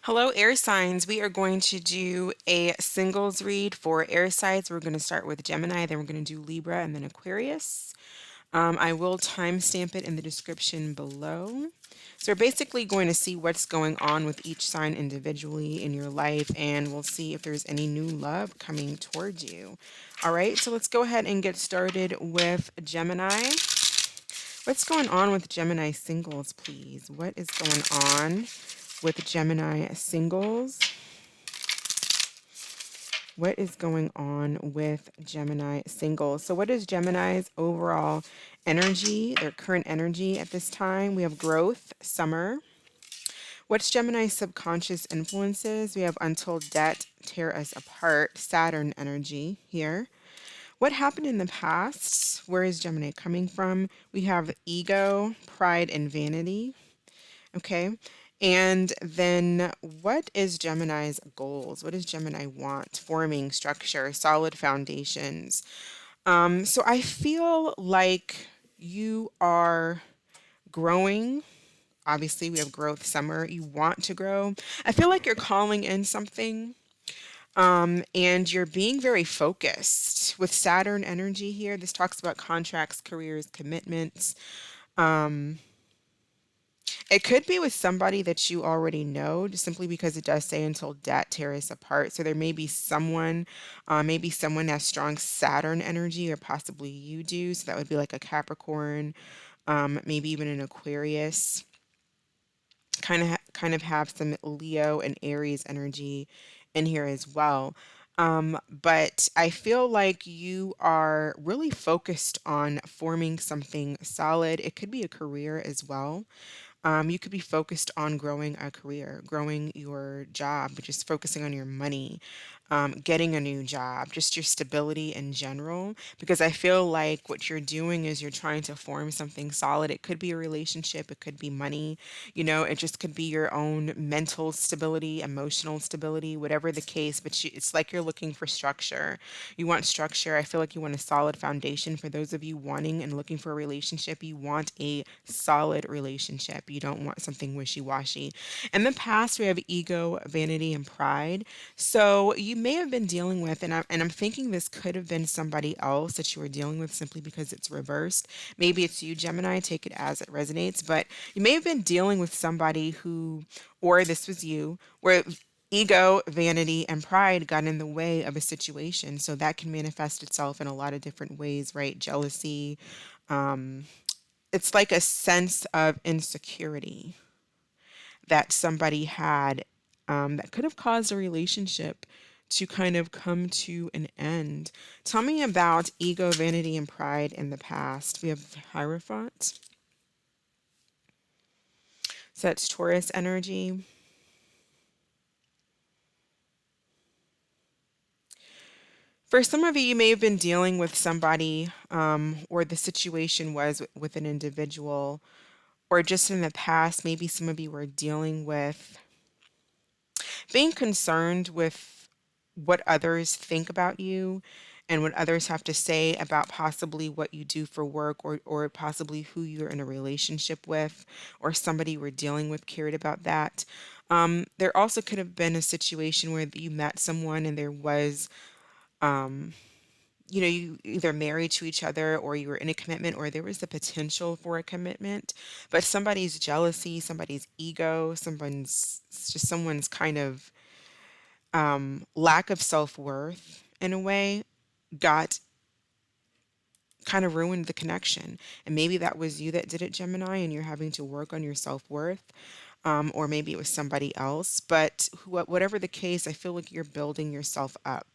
Hello, air signs. We are going to do a singles read for air signs. We're going to start with Gemini, then we're going to do Libra, and then Aquarius. I will timestamp it in the description below. So we're basically going to see what's going on with each sign individually in your life, and we'll see if there's any new love coming towards you. All right, so let's go ahead and get started with Gemini. What's going on with Gemini singles, please? What is going on with Gemini singles? What is going on with Gemini singles? So what is Gemini's overall energy, their current energy at this time? We have growth, summer. What's Gemini's subconscious influences? We have until debt tear us apart, Saturn energy here. What happened in the past? Where is Gemini coming from? We have ego, pride, and vanity. Okay. And then what is Gemini's goals? What does Gemini want? Forming structure, solid foundations. So I feel like you are growing. Obviously, we have growth summer. You want to grow. I feel like you're calling in something. And you're being very focused with Saturn energy here. This talks about contracts, careers, commitments. Um, It could be with somebody that you already know, just simply because it does say until debt tear us apart. So there may be maybe someone has strong Saturn energy, or possibly you do. So that would be like a Capricorn, maybe even an Aquarius. Kind of have some Leo and Aries energy in here as well. But I feel like you are really focused on forming something solid. It could be a career as well. You could be focused on growing a career, growing your job, just focusing on your money, getting a new job, just your stability in general. Because I feel like what you're doing is you're trying to form something solid. It could be a relationship, it could be money, it just could be your own mental stability, emotional stability, whatever the case. But it's like you're looking for structure. You want structure. I feel like you want a solid foundation. For those of you wanting and looking for a relationship, you want a solid relationship. You don't want something wishy-washy. In the past, we have ego, vanity, and pride. So you may have been dealing with, and I'm thinking this could have been somebody else that you were dealing with simply because it's reversed. Maybe it's you, Gemini, take it as it resonates, but you may have been dealing with somebody who, or this was you, where ego, vanity, and pride got in the way of a situation. So that can manifest itself in a lot of different ways, right? Jealousy. Um, it's like a sense of insecurity that somebody had, that could have caused a relationship to kind of come to an end. Tell me about ego, vanity, and pride in the past. We have Hierophant. So that's Taurus energy. For some of you, you may have been dealing with somebody, or the situation was with an individual, or just in the past, maybe some of you were dealing with being concerned with what others think about you and what others have to say about possibly what you do for work, or possibly who you're in a relationship with, or somebody you were dealing with cared about that. There also could have been a situation where you met someone and there was, um, you either married to each other, or you were in a commitment, or there was the potential for a commitment, but somebody's jealousy, somebody's ego, someone's kind of lack of self-worth in a way got kind of ruined the connection. And maybe that was you that did it, Gemini, and you're having to work on your self-worth. Or maybe it was somebody else. But whatever the case, I feel like you're building yourself up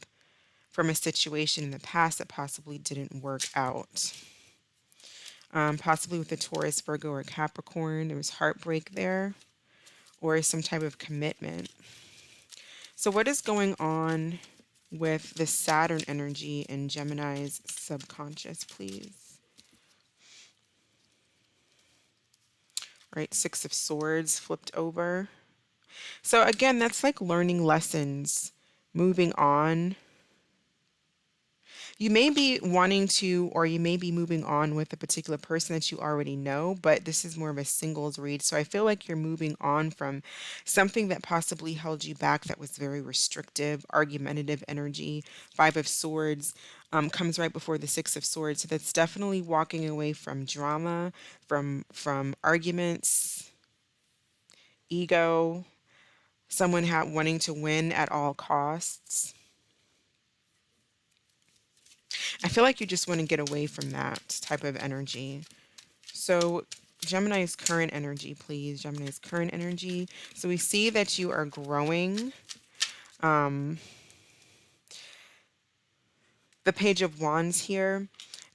from a situation in the past that possibly didn't work out. Possibly with a Taurus, Virgo, or Capricorn, there was heartbreak there, or some type of commitment. So, what is going on with the Saturn energy in Gemini's subconscious, please? Right, Six of Swords flipped over. So, again, that's like learning lessons, moving on. You may be wanting to, or you may be moving on with a particular person that you already know, but this is more of a singles read. So I feel like you're moving on from something that possibly held you back that was very restrictive, argumentative energy. Five of Swords comes right before the Six of Swords. So that's definitely walking away from drama, from arguments, ego, someone wanting to win at all costs. I feel like you just want to get away from that type of energy. So, Gemini's current energy, please. Gemini's current energy. So, we see that you are growing. Um, the Page of Wands here.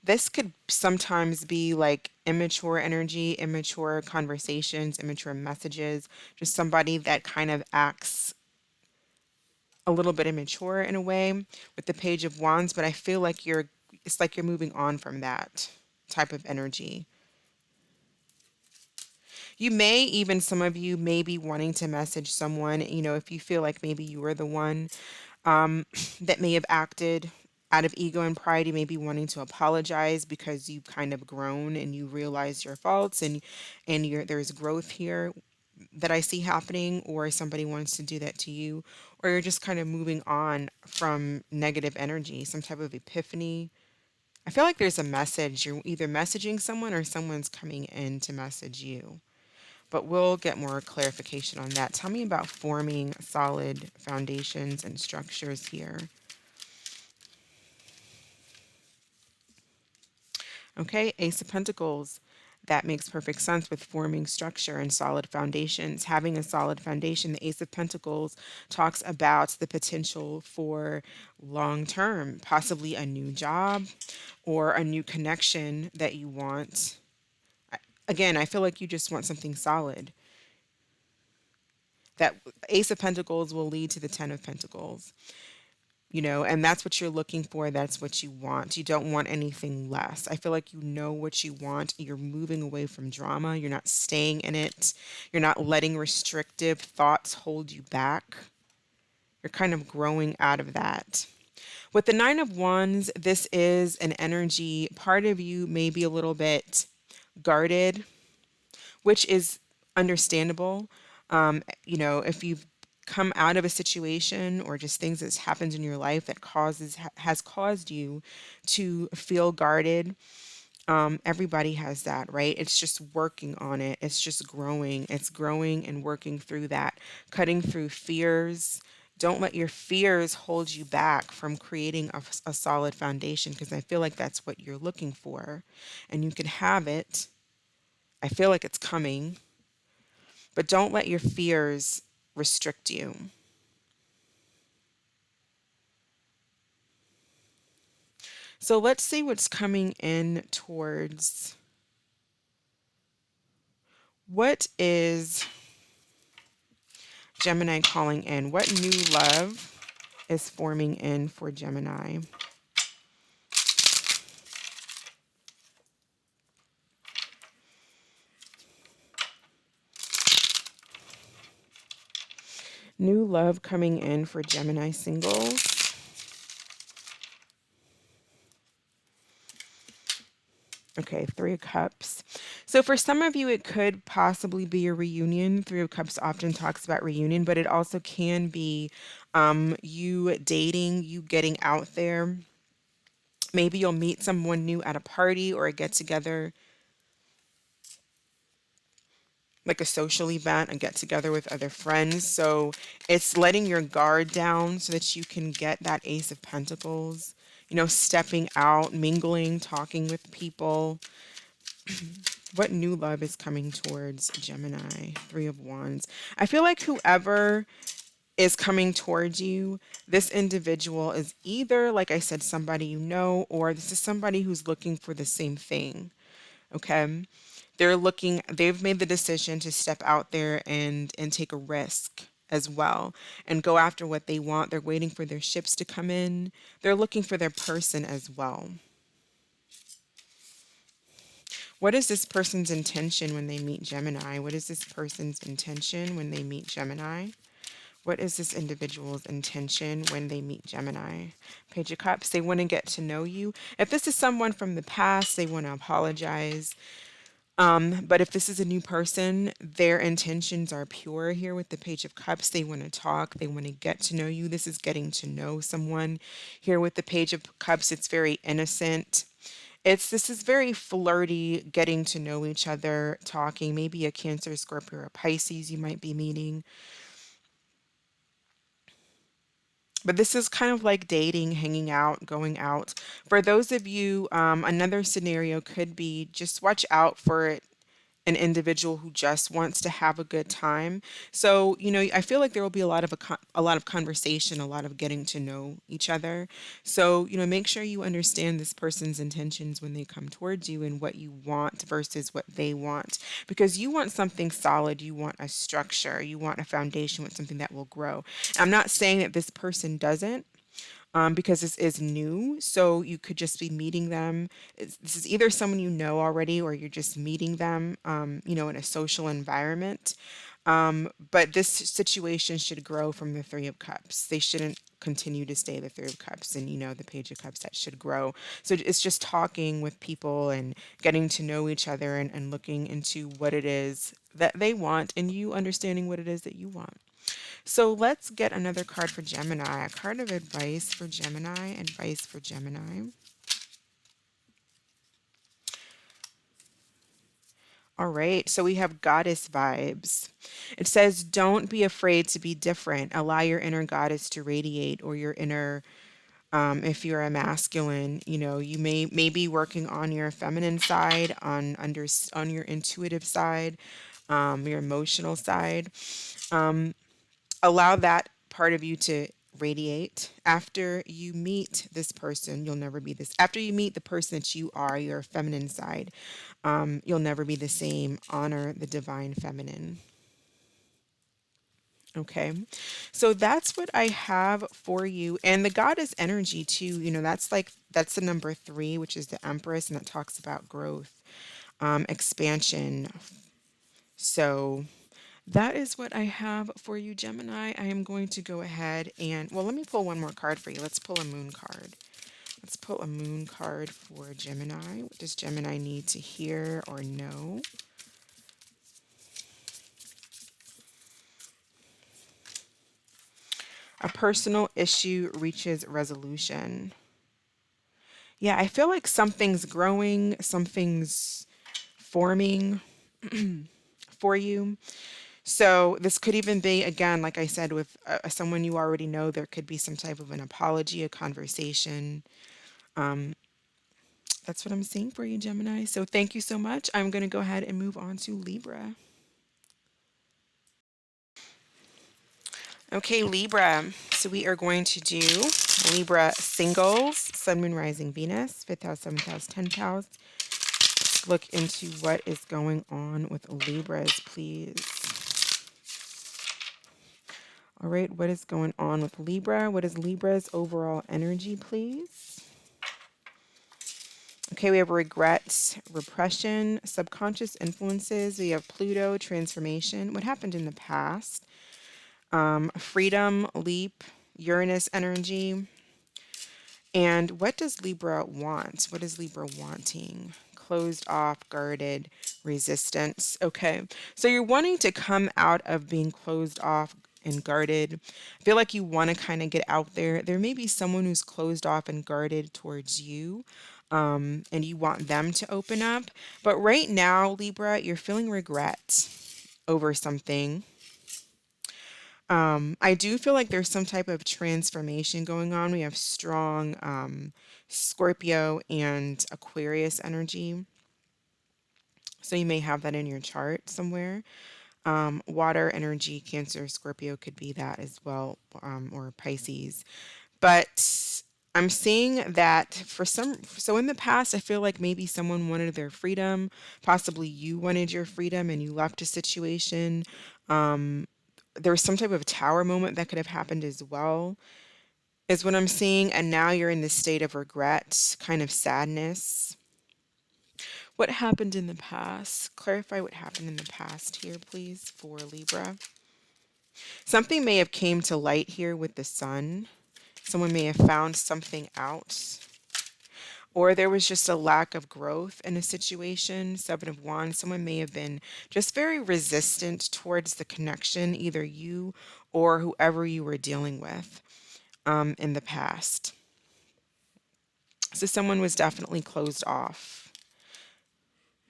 This could sometimes be like immature energy, immature conversations, immature messages, just somebody that kind of acts a little bit immature in a way with the Page of Wands, but I feel like it's like you're moving on from that type of energy. You may even, some of you may be wanting to message someone, if you feel like maybe you were the one that may have acted out of ego and pride. You may be wanting to apologize because you've kind of grown and you realize your faults, and there's growth here that I see happening, or somebody wants to do that to you, or you're just kind of moving on from negative energy, some type of epiphany. I feel like there's a message. You're either messaging someone or someone's coming in to message you. But we'll get more clarification on that. Tell me about forming solid foundations and structures here. Okay, Ace of Pentacles. That makes perfect sense with forming structure and solid foundations. Having a solid foundation, the Ace of Pentacles talks about the potential for long term, possibly a new job or a new connection that you want. Again, I feel like you just want something solid. That Ace of Pentacles will lead to the Ten of Pentacles. And that's what you're looking for. That's what you want. You don't want anything less. I feel like you know what you want. You're moving away from drama. You're not staying in it. You're not letting restrictive thoughts hold you back. You're kind of growing out of that. With the Nine of Wands, this is an energy. Part of you may be a little bit guarded, which is understandable. If you've come out of a situation or just things that's happened in your life that has caused you to feel guarded. Everybody has that, right? It's just working on it. It's just growing. It's growing and working through that, cutting through fears. Don't let your fears hold you back from creating a solid foundation, because I feel like that's what you're looking for, and you can have it. I feel like it's coming, but don't let your fears restrict you. So let's see what's coming in towards. What is Gemini calling in? What new love is forming in for Gemini? New love coming in for Gemini singles. Okay, Three of Cups. So for some of you, it could possibly be a reunion. Three of Cups often talks about reunion, but it also can be you dating, you getting out there. Maybe you'll meet someone new at a party or a get-together, like a social event, a get-together with other friends. So it's letting your guard down so that you can get that Ace of Pentacles. Stepping out, mingling, talking with people. What new love is coming towards Gemini? Three of Wands. I feel like whoever is coming towards you, this individual is either, like I said, somebody you know, or this is somebody who's looking for the same thing. Okay? They've made the decision to step out there and take a risk as well and go after what they want. They're waiting for their ships to come in. They're looking for their person as well. What is this person's intention when they meet Gemini? What is this person's intention when they meet Gemini? What is this individual's intention when they meet Gemini? Page of Cups, they want to get to know you. If this is someone from the past, they want to apologize. But if this is a new person, their intentions are pure here with the Page of Cups. They want to talk, they want to get to know you. This is getting to know someone. Here with the Page of Cups, it's very innocent. This is very flirty, getting to know each other, talking, maybe a Cancer, Scorpio, or Pisces you might be meeting. But this is kind of like dating, hanging out, going out. For those of you, another scenario could be just watch out for an individual who just wants to have a good time. So, I feel like there will be a lot of conversation, a lot of getting to know each other. So, make sure you understand this person's intentions when they come towards you and what you want versus what they want. Because you want something solid, you want a structure, you want a foundation with something that will grow. I'm not saying that this person doesn't, because this is new. So you could just be meeting them. This is either someone you know already or you're just meeting them, in a social environment. But this situation should grow from the Three of Cups. They shouldn't continue to stay the Three of Cups and, the Page of Cups. That should grow. So it's just talking with people and getting to know each other and looking into what it is that they want and you understanding what it is that you want. So let's get another card for Gemini. A card of advice for Gemini. Advice for Gemini. All right. So we have goddess vibes. It says, don't be afraid to be different. Allow your inner goddess to radiate, or your inner, if you're a masculine, you may be working on your feminine side, on your intuitive side, your emotional side. Allow that part of you to radiate. After you meet this person, you'll never be this. After you meet the person that you are, your feminine side, you'll never be the same. Honor the divine feminine. Okay. So that's what I have for you. And the goddess energy, too, that's the number 3, which is the Empress, and that talks about growth, expansion. So that is what I have for you, Gemini. I am going to go ahead and, well, let me pull one more card for you. Let's pull a moon card. Let's pull a moon card for Gemini. What does Gemini need to hear or know? A personal issue reaches resolution. Yeah, I feel like something's growing, something's forming for you. So this could even be, again, like I said, with someone you already know, there could be some type of an apology, a conversation. That's what I'm seeing for you, Gemini. So thank you so much. I'm going to go ahead and move on to Libra. Okay, Libra. So we are going to do Libra singles, Sun, Moon, Rising, Venus, 5th house, 7th house, 10th house. Let's look into what is going on with Libras, please. All right, what is going on with Libra? What is Libra's overall energy, please? Okay, we have regrets, repression, subconscious influences. We have Pluto, transformation. What happened in the past? Freedom, leap, Uranus energy. And what does Libra want? What is Libra wanting? Closed off, guarded, resistance. Okay, so you're wanting to come out of being closed off and guarded. I feel like you want to kind of get out there. There may be someone who's closed off and guarded towards you, and you want them to open up. But right now, Libra, you're feeling regret over something. I do feel like there's some type of transformation going on. We have strong Scorpio and Aquarius energy. So you may have that in your chart somewhere. Water energy, Cancer, Scorpio could be that as well, or Pisces. But I'm seeing that so in the past, I feel like maybe someone wanted their freedom. Possibly you wanted your freedom and you left a situation. There was some type of tower moment that could have happened as well, is what I'm seeing. And now you're in this state of regret, kind of sadness. What happened in the past? Clarify what happened in the past here, please, for Libra. Something may have came to light here with the sun. Someone may have found something out. Or there was just a lack of growth in a situation. Seven of Wands. Someone may have been just very resistant towards the connection, either you or whoever you were dealing with in the past. So someone was definitely closed off.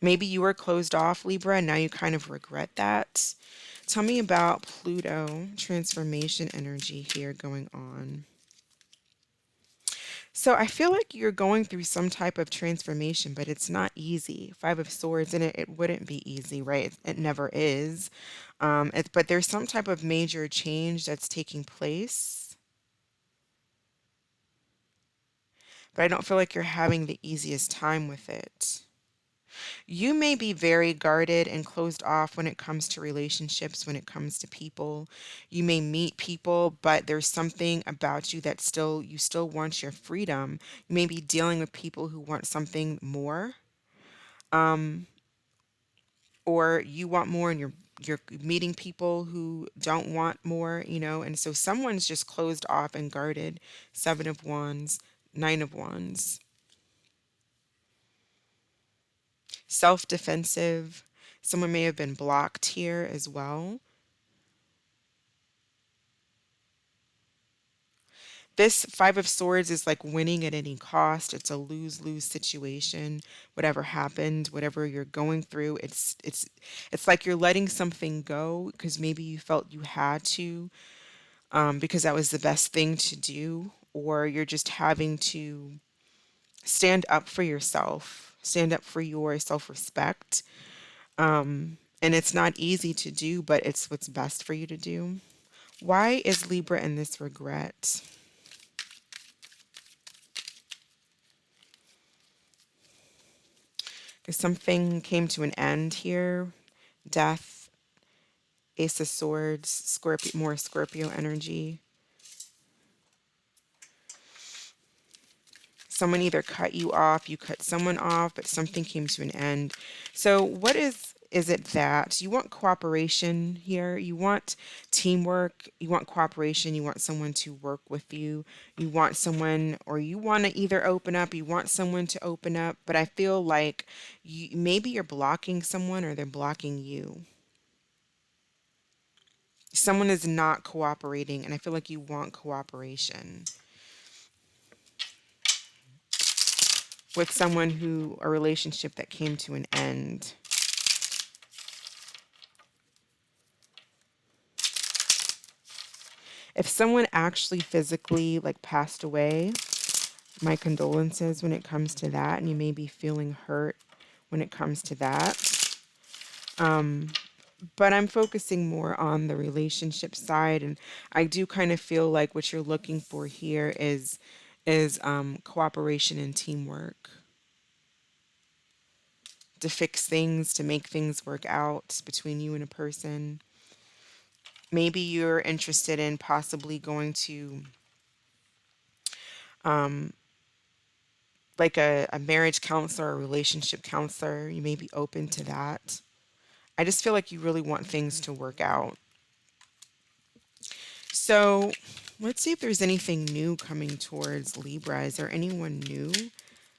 Maybe you were closed off, Libra, and now you kind of regret that. Tell me about Pluto transformation energy here going on. So I feel like you're going through some type of transformation, but it's not easy. Five of Swords, and it wouldn't be easy, right? It never is. But there's some type of major change that's taking place. But I don't feel like you're having the easiest time with it. You may be very guarded and closed off when it comes to relationships, when it comes to people. You may meet people, but there's something about you that you still want your freedom. You may be dealing with people who want something more, um, or you want more and you're meeting people who don't want more, and so someone's just closed off and guarded. Seven of Wands, Nine of Wands. Self-defensive. Someone may have been blocked here as well. This Five of Swords is like winning at any cost. It's a lose-lose situation. Whatever happened, whatever you're going through, it's like you're letting something go because maybe you felt you had to, because that was the best thing to do, or you're just having to stand up for yourself, stand up for your self-respect. And it's not easy to do, but it's what's best for you to do. Why is Libra in this regret? Because something came to an end here. Death, Ace of Swords, Scorpio, more Scorpio energy. Someone either cut you off, you cut someone off, but something came to an end. So what is it that you want? Cooperation here? You want teamwork, you want cooperation, you want someone to work with you, you want someone, or you want to either open up, you want someone to open up, but I feel like maybe you're blocking someone or they're blocking you. Someone is not cooperating, and I feel like you want cooperation with someone a relationship that came to an end. If someone actually physically like passed away, my condolences when it comes to that, and you may be feeling hurt when it comes to that. But I'm focusing more on the relationship side, and I do kind of feel like what you're looking for here is cooperation and teamwork to fix things, to make things work out between you and a person. Maybe you're interested in possibly going to like a marriage counselor or relationship counselor. You may be open to that. I just feel like you really want things to work out. So let's see if there's anything new coming towards Libra. Is there anyone new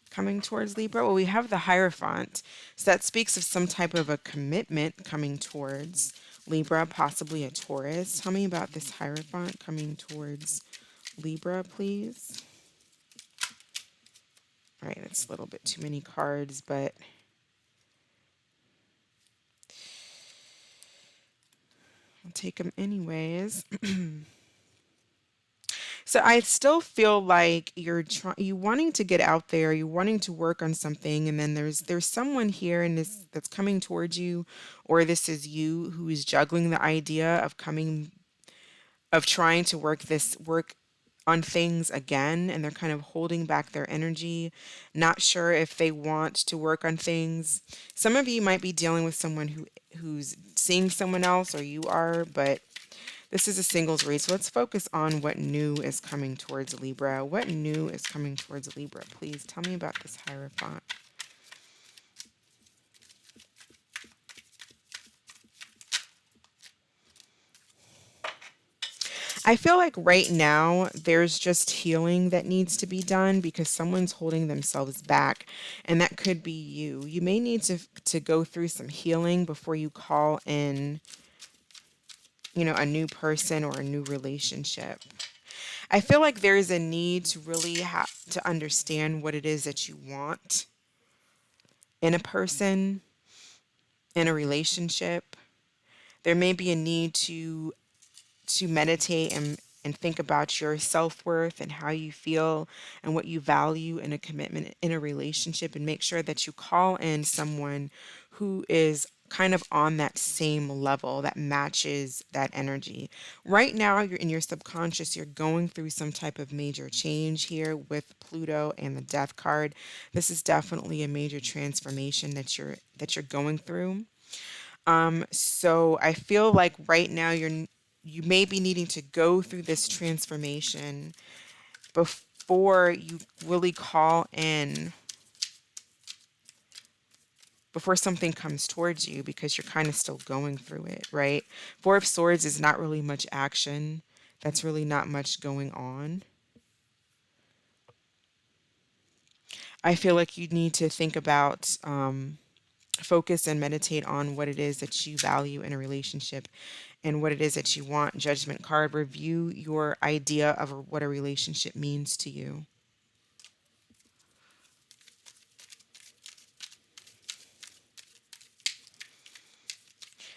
coming towards Libra? Well, we have the Hierophant. So that speaks of some type of a commitment coming towards Libra, possibly a Taurus. Tell me about this Hierophant coming towards Libra, please. All right, it's a little bit too many cards, but I'll take them anyways. So I still feel like you wanting to get out there, you wanting to work on something, and then there's someone here and this that's coming towards you, or this is you who is juggling the idea of trying to work on things again, and they're kind of holding back their energy, not sure if they want to work on things. Some of you might be dealing with someone who's seeing someone else, or you are, but this is a singles read, so let's focus on what new is coming towards Libra. What new is coming towards Libra? Please tell me about this Hierophant. I feel like right now there's just healing that needs to be done because someone's holding themselves back, and that could be you. You may need to go through some healing before you call in, a new person or a new relationship. I feel like there is a need to really have to understand what it is that you want in a person, in a relationship. There may be a need to meditate and think about your self-worth and how you feel and what you value in a commitment in a relationship, and make sure that you call in someone who is kind of on that same level that matches that energy. Right now, you're in your subconscious, you're going through some type of major change here with Pluto and the Death card. This is definitely a major transformation that you're going through. So I feel like right now you may be needing to go through this transformation before you really call in, before something comes towards you, because you're kind of still going through it, right? Four of Swords is not really much action. That's really not much going on. I feel like you need to think about, focus and meditate on what it is that you value in a relationship and what it is that you want. Judgment card, review your idea of what a relationship means to you.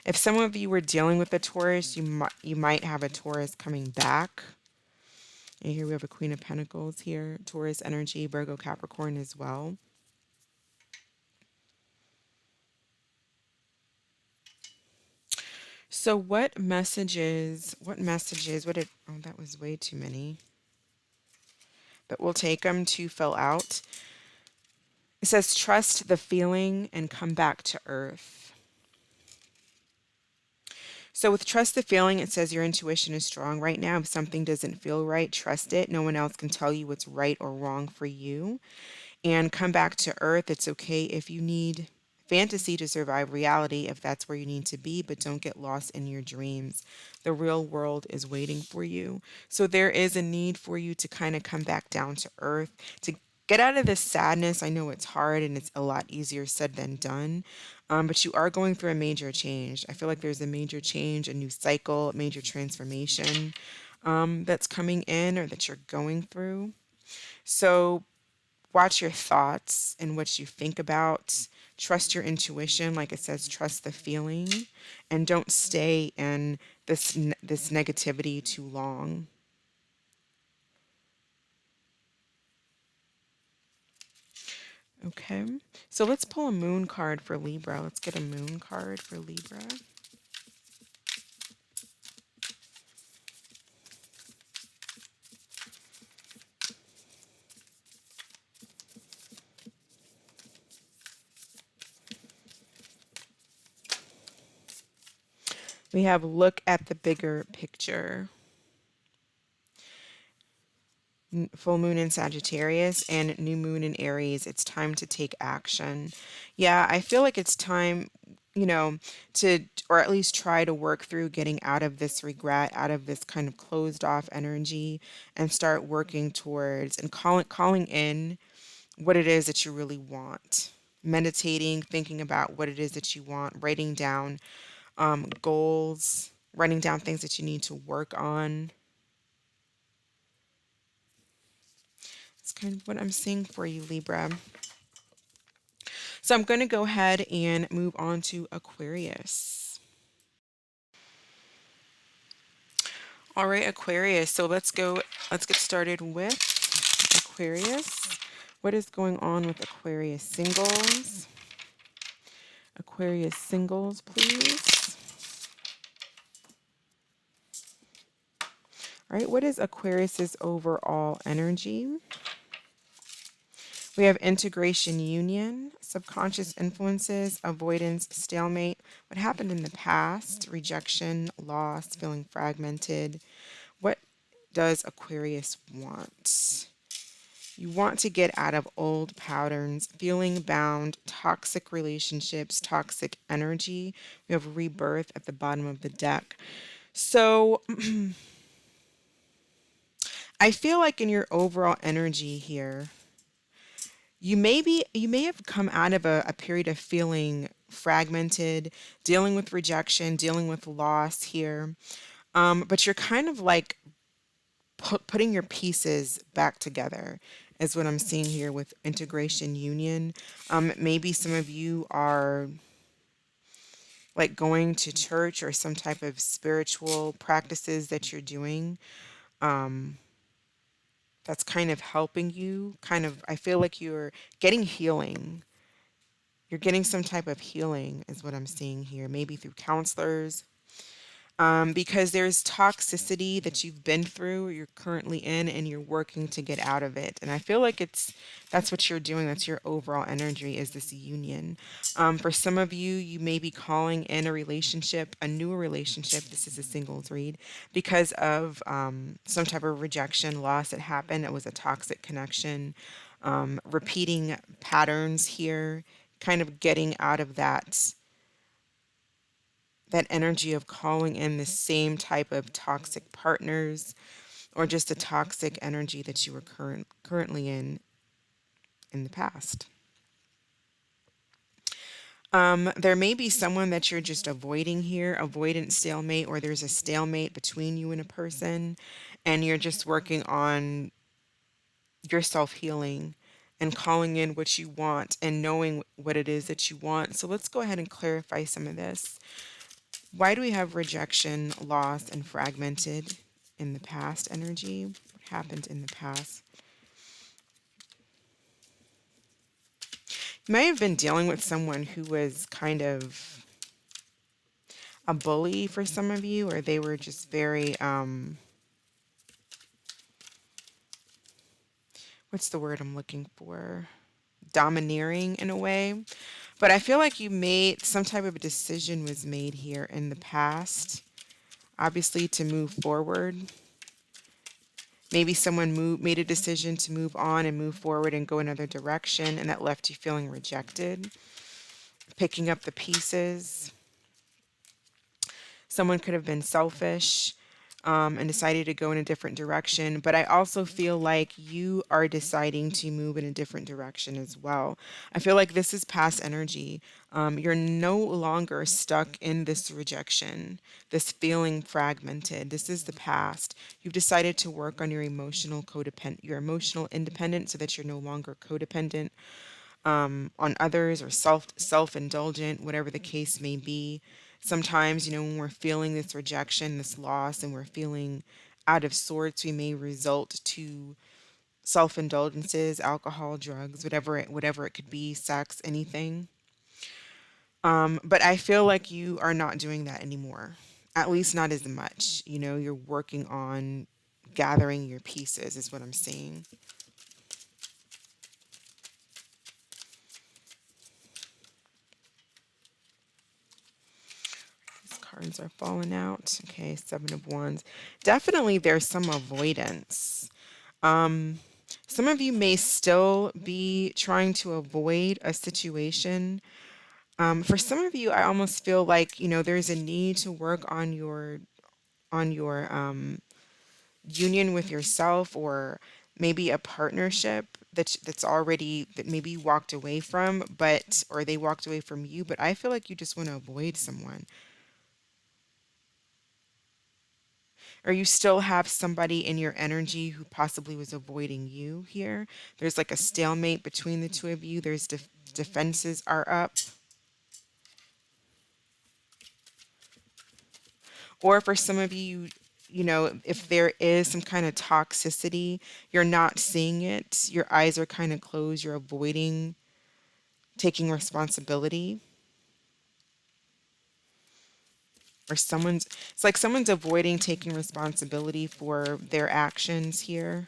If some of you were dealing with a Taurus, you might have a Taurus coming back. And here we have a Queen of Pentacles here, Taurus energy, Virgo, Capricorn as well. So oh, that was way too many. But we'll take them to fill out. It says, trust the feeling and come back to earth. So with trust the feeling, it says your intuition is strong right now. If something doesn't feel right, trust it. No one else can tell you what's right or wrong for you. And come back to earth. It's okay if you need fantasy to survive reality, if that's where you need to be, but don't get lost in your dreams. The real world is waiting for you. So there is a need for you to kind of come back down to earth, to get out of this sadness. I know it's hard and it's a lot easier said than done, but you are going through a major change. I feel like there's a major change, a new cycle, a major transformation that's coming in or that you're going through. So watch your thoughts and what you think about. Trust your intuition, like it says, trust the feeling, and don't stay in this negativity too long. Okay, so let's pull a moon card for Libra. Let's get a moon card for Libra. We have look at the bigger picture. Full moon in Sagittarius and new moon in Aries. It's time to take action. Yeah, I feel like it's time, to, or at least try to work through getting out of this regret, out of this kind of closed off energy, and start working towards and calling in what it is that you really want. Meditating, thinking about what it is that you want, writing down goals, writing down things that you need to work on. It's kind of what I'm seeing for you, Libra. So I'm going to go ahead and move on to Aquarius. All right, Aquarius. So let's get started with Aquarius. What is going on with Aquarius singles? Aquarius singles, please. All right, what is Aquarius's overall energy? We have integration, union, subconscious influences, avoidance, stalemate, what happened in the past, rejection, loss, feeling fragmented. What does Aquarius want? You want to get out of old patterns, feeling bound, toxic relationships, toxic energy. We have rebirth at the bottom of the deck. So I feel like in your overall energy here, you may have come out of a period of feeling fragmented, dealing with rejection, dealing with loss here. But you're kind of like putting your pieces back together is what I'm seeing here with integration union. Maybe some of you are like going to church or some type of spiritual practices that you're doing. Um, that's kind of helping you. Kind of, I feel like you're getting healing. You're getting some type of healing, is what I'm seeing here. Maybe through counselors, because there's toxicity that you've been through, or you're currently in, and you're working to get out of it. And I feel like that's what you're doing. That's your overall energy is this union. For some of you, you may be calling in a relationship, a new relationship. This is a singles read because of some type of rejection, loss that happened. It was a toxic connection. Repeating patterns here, kind of getting out of that energy of calling in the same type of toxic partners or just a toxic energy that you were currently in the past. There may be someone that you're just avoiding here, avoidant stalemate, or there's a stalemate between you and a person, and you're just working on your self healing and calling in what you want and knowing what it is that you want. So let's go ahead and clarify some of this. Why do we have rejection, loss, and fragmented in the past energy? What happened in the past? You may have been dealing with someone who was kind of a bully for some of you, or they were just very, what's the word I'm looking for? Domineering in a way. But I feel like you made some type of a decision was made here in the past, obviously to move forward. Maybe someone made a decision to move on and move forward and go another direction, and that left you feeling rejected. Picking up the pieces. Someone could have been selfish and decided to go in a different direction. But I also feel like you are deciding to move in a different direction as well. I feel like this is past energy. You're no longer stuck in this rejection, this feeling fragmented. This is the past. You've decided to work on your emotional independence so that you're no longer codependent on others or self-indulgent, whatever the case may be. Sometimes, when we're feeling this rejection, this loss, and we're feeling out of sorts, we may result to self-indulgences, alcohol, drugs, whatever it could be, sex, anything. But I feel like you are not doing that anymore. At least not as much. You're working on gathering your pieces, is what I'm seeing. Cards are falling out. Okay, Seven of Wands. Definitely there's some avoidance. Some of you may still be trying to avoid a situation. For some of you, I almost feel like, there's a need to work on your union with yourself, or maybe a partnership that maybe you walked away from, or they walked away from you, but I feel like you just want to avoid someone. Or you still have somebody in your energy who possibly was avoiding you here. There's like a stalemate between the two of you. There's defenses are up. Or for some of you, if there is some kind of toxicity, you're not seeing it. Your eyes are kind of closed. You're avoiding taking responsibility. Or it's like someone's avoiding taking responsibility for their actions here.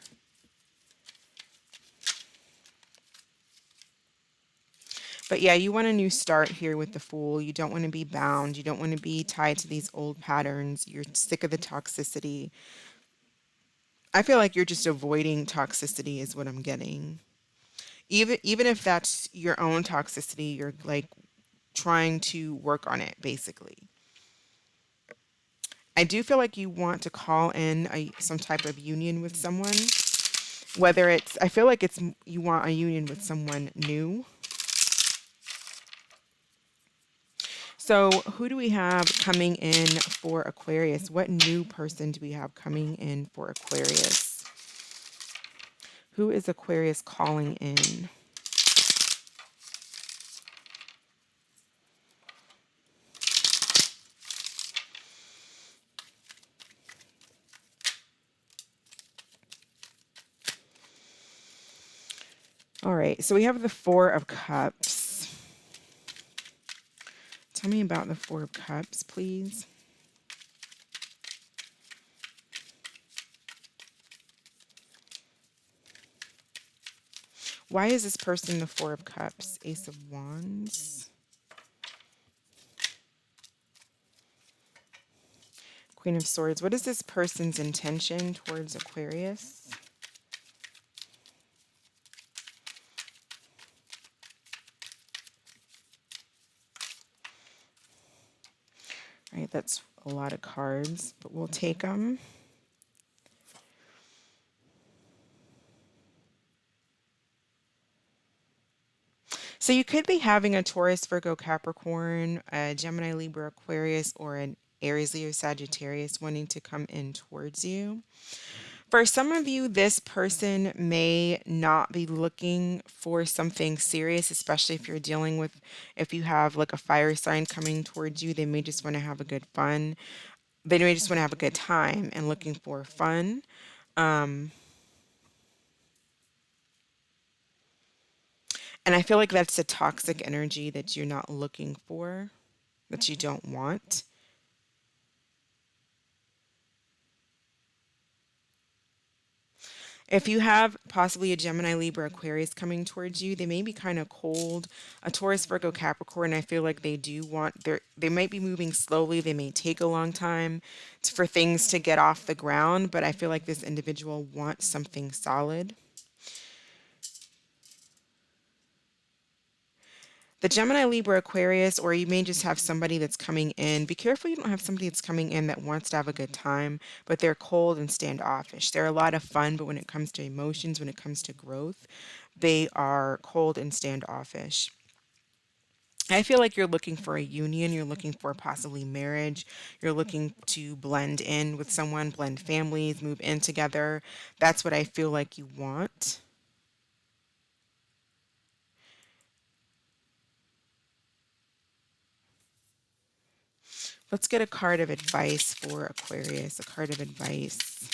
But yeah, you want a new start here with the Fool. You don't want to be bound. You don't want to be tied to these old patterns. You're sick of the toxicity. I feel like you're just avoiding toxicity is what I'm getting. Even if that's your own toxicity, you're like trying to work on it basically. I do feel like you want to call in some type of union with someone. Whether it's, I feel like it's, you want a union with someone new. So who do we have coming in for Aquarius? What new person do we have coming in for Aquarius? Who is Aquarius calling in? All right, so we have the Four of Cups. Tell me about the Four of Cups, please. Why is this person the Four of Cups? Ace of Wands. Queen of Swords. What is this person's intention towards Aquarius? All right, that's a lot of cards, but we'll take them. So you could be having a Taurus, Virgo, Capricorn, a Gemini, Libra, Aquarius, or an Aries, Leo, Sagittarius wanting to come in towards you. For some of you, this person may not be looking for something serious, especially if you're dealing with, if you have like a fire sign coming towards you, they may just want to have a good fun. They may just want to have a good time and looking for fun. And I feel like that's a toxic energy that you're not looking for, that you don't want. If you have possibly a Gemini, Libra, Aquarius coming towards you, they may be kind of cold. A Taurus, Virgo, Capricorn, I feel like they do want, they might be moving slowly. They may take a long time for things to get off the ground, but I feel like this individual wants something solid. The Gemini, Libra, Aquarius, or you may just have somebody that's coming in. Be careful you don't have somebody that's coming in that wants to have a good time, but they're cold and standoffish. They're a lot of fun, but when it comes to emotions, when it comes to growth, they are cold and standoffish. I feel like you're looking for a union, you're looking for possibly marriage, you're looking to blend in with someone, blend families, move in together. That's what I feel like you want. Let's get a card of advice for Aquarius, a card of advice.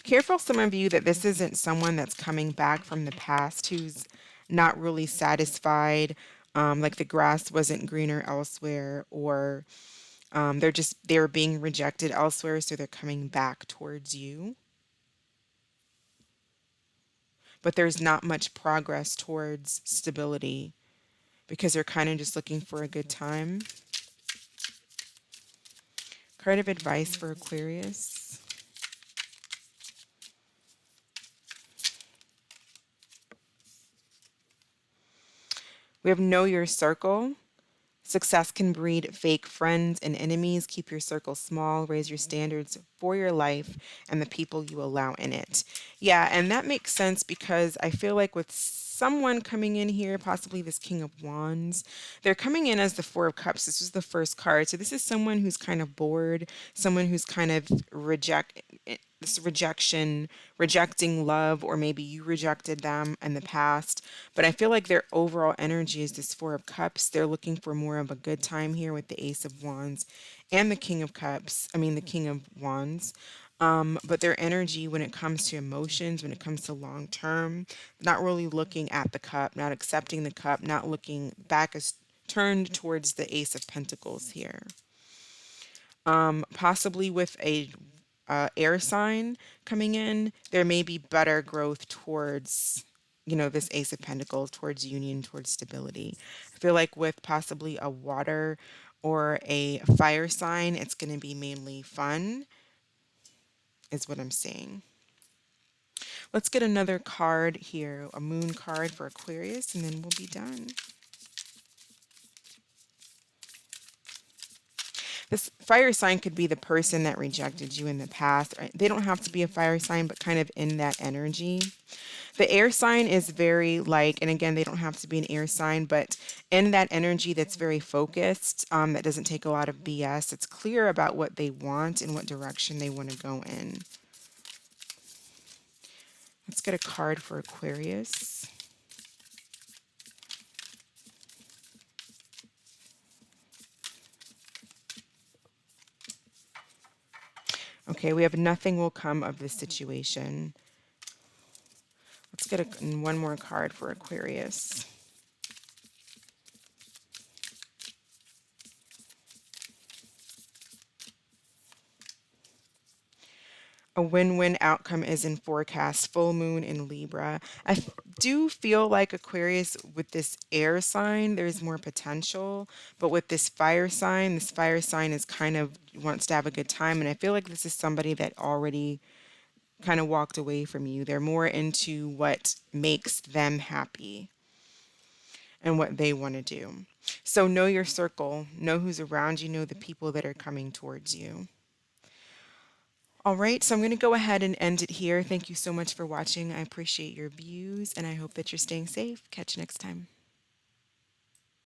Careful, some of you, that this isn't someone that's coming back from the past who's not really satisfied, like the grass wasn't greener elsewhere, or they're being rejected elsewhere, so they're coming back towards you. But there's not much progress towards stability because they're kind of just looking for a good time. Card of advice for Aquarius. We have know your circle. Success can breed fake friends and enemies. Keep your circle small. Raise your standards for your life and the people you allow in it. Yeah, and that makes sense because I feel like with someone coming in here, possibly this King of Wands, they're coming in as the Four of Cups. This was the first card. So this is someone who's kind of bored, someone who's kind of this rejection, rejecting love, or maybe you rejected them in the past. But I feel like their overall energy is this Four of Cups. They're looking for more of a good time here with the Ace of Wands and the King of Cups. I mean, the King of Wands. But their energy when it comes to emotions, when it comes to long term, not really looking at the cup, not accepting the cup, not looking back, as turned towards the Ace of Pentacles here. Possibly with a air sign coming in, there may be better growth towards, this Ace of Pentacles, towards union, towards stability. I feel like with possibly a water or a fire sign, it's going to be mainly fun, is what I'm saying. Let's get another card here, a moon card for Aquarius, and then we'll be done. This fire sign could be the person that rejected you in the past. Right? They don't have to be a fire sign, but kind of in that energy. The air sign is very like, and again, they don't have to be an air sign, but in that energy that's very focused, that doesn't take a lot of BS. It's clear about what they want and what direction they want to go in. Let's get a card for Aquarius. Okay, we have nothing will come of this situation. Let's get one more card for Aquarius. A win-win outcome is in forecast, full moon in Libra. Do feel like Aquarius with this air sign, there's more potential. But with this fire sign is kind of wants to have a good time. And I feel like this is somebody that already kind of walked away from you. They're more into what makes them happy and what they want to do. So know your circle, know who's around you, know the people that are coming towards you. All right, so I'm going to go ahead and end it here. Thank you so much for watching. I appreciate your views and I hope that you're staying safe. Catch you next time.